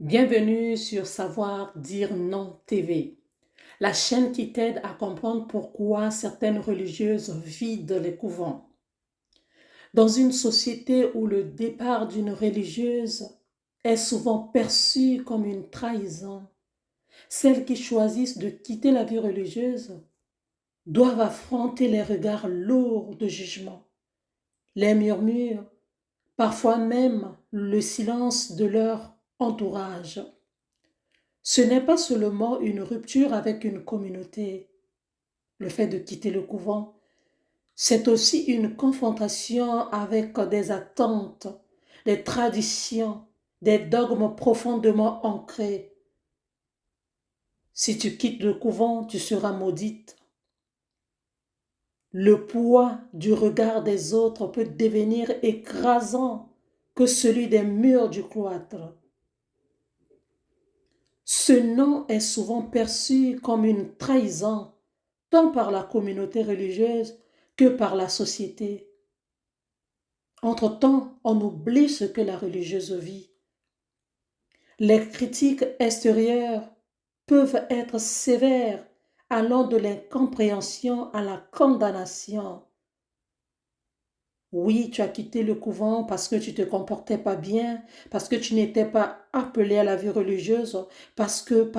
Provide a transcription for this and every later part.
Bienvenue sur Savoir dire non TV, la chaîne qui t'aide à comprendre pourquoi certaines religieuses vident les couvents. Dans une société où le départ d'une religieuse est souvent perçu comme une trahison, celles qui choisissent de quitter la vie religieuse doivent affronter les regards lourds de jugement, les murmures, parfois même le silence de leur entourage. Ce n'est pas seulement une rupture avec une communauté, le fait de quitter le couvent, c'est aussi une confrontation avec des attentes, des traditions, des dogmes profondément ancrés. Si tu quittes le couvent, tu seras maudite. Le poids du regard des autres peut devenir écrasant que celui des murs du cloître. Ce nom est souvent perçu comme une trahison, tant par la communauté religieuse que par la société. Entre-temps, on oublie ce que la religieuse vit. Les critiques extérieures peuvent être sévères, allant de l'incompréhension à la condamnation. Oui, tu as quitté le couvent parce que tu ne te comportais pas bien, parce que tu n'étais pas appelé à la vie religieuse, parce que.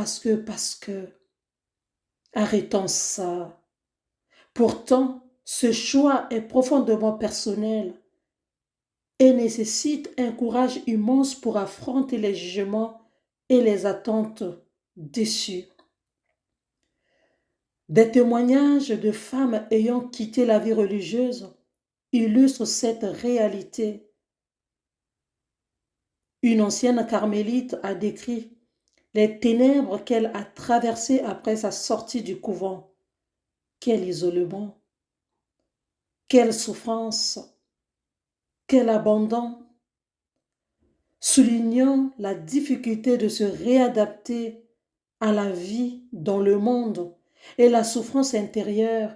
Arrêtons ça. Pourtant, ce choix est profondément personnel et nécessite un courage immense pour affronter les jugements et les attentes déçues. Des témoignages de femmes ayant quitté la vie religieuse illustrent cette réalité. Une ancienne carmélite a décrit les ténèbres qu'elle a traversées après sa sortie du couvent. Quel isolement, quelle souffrance, quel abandon, soulignant la difficulté de se réadapter à la vie dans le monde et la souffrance intérieure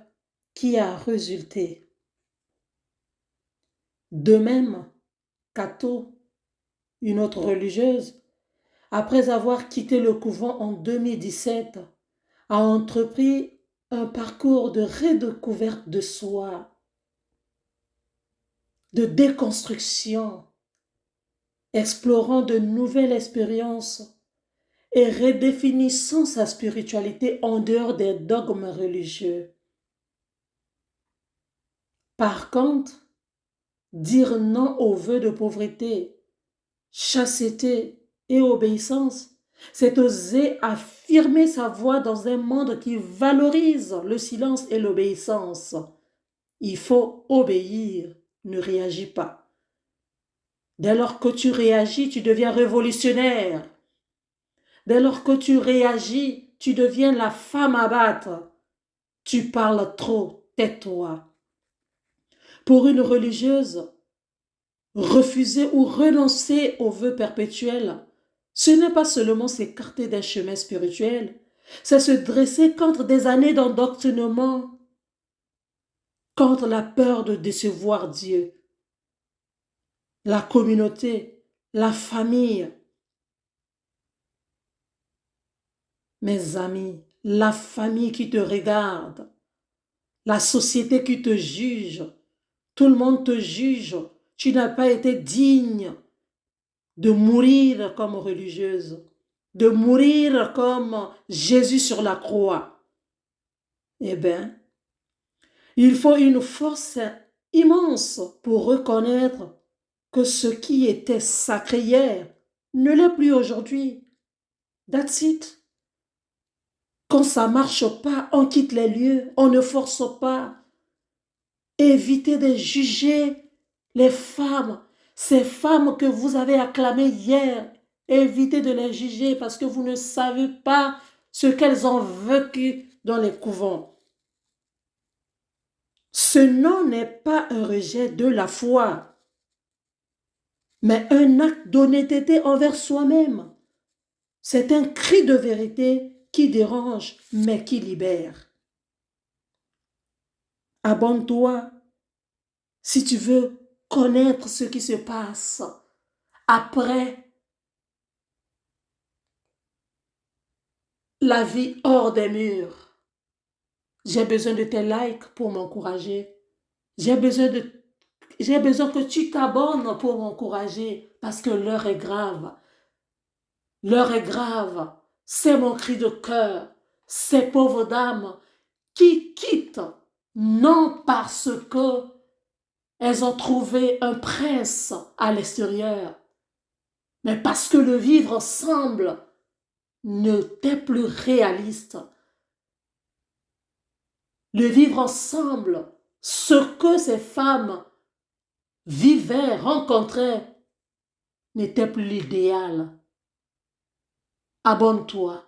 qui a résulté. De même, Cato, une autre religieuse, après avoir quitté le couvent en 2017, a entrepris un parcours de redécouverte de soi, de déconstruction, explorant de nouvelles expériences et redéfinissant sa spiritualité en dehors des dogmes religieux. Par contre, dire non aux vœux de pauvreté, chasteté et obéissance, c'est oser affirmer sa voix dans un monde qui valorise le silence et l'obéissance. Il faut obéir, ne réagis pas. Dès lors que tu réagis, tu deviens révolutionnaire. Dès lors que tu réagis, tu deviens la femme à battre. Tu parles trop, tais-toi. Pour une religieuse, refuser ou renoncer aux vœux perpétuels, ce n'est pas seulement s'écarter d'un chemin spirituel, c'est se dresser contre des années d'endoctrinement, contre la peur de décevoir Dieu, la communauté, la famille. Mes amis, la famille qui te regarde, la société qui te juge, tout le monde te juge, tu n'as pas été digne de mourir comme religieuse, de mourir comme Jésus sur la croix. Eh bien, il faut une force immense pour reconnaître que ce qui était sacré hier ne l'est plus aujourd'hui. That's it. Quand ça ne marche pas, on quitte les lieux, on ne force pas. Évitez de juger les femmes, ces femmes que vous avez acclamées hier. Évitez de les juger parce que vous ne savez pas ce qu'elles ont vécu dans les couvents. Ce nom n'est pas un rejet de la foi, mais un acte d'honnêteté envers soi-même. C'est un cri de vérité qui dérange, mais qui libère. Abonne-toi si tu veux connaître ce qui se passe après la vie hors des murs. J'ai besoin de tes likes pour m'encourager. J'ai besoin de, j'ai besoin que tu t'abonnes pour m'encourager parce que l'heure est grave. L'heure est grave. C'est mon cri de cœur. Ces pauvres dames qui quittent non parce que elles ont trouvé un prince à l'extérieur, mais parce que le vivre ensemble ne t'est plus réaliste. Le vivre ensemble, ce que ces femmes vivaient, rencontraient, n'était plus l'idéal. Abonne-toi.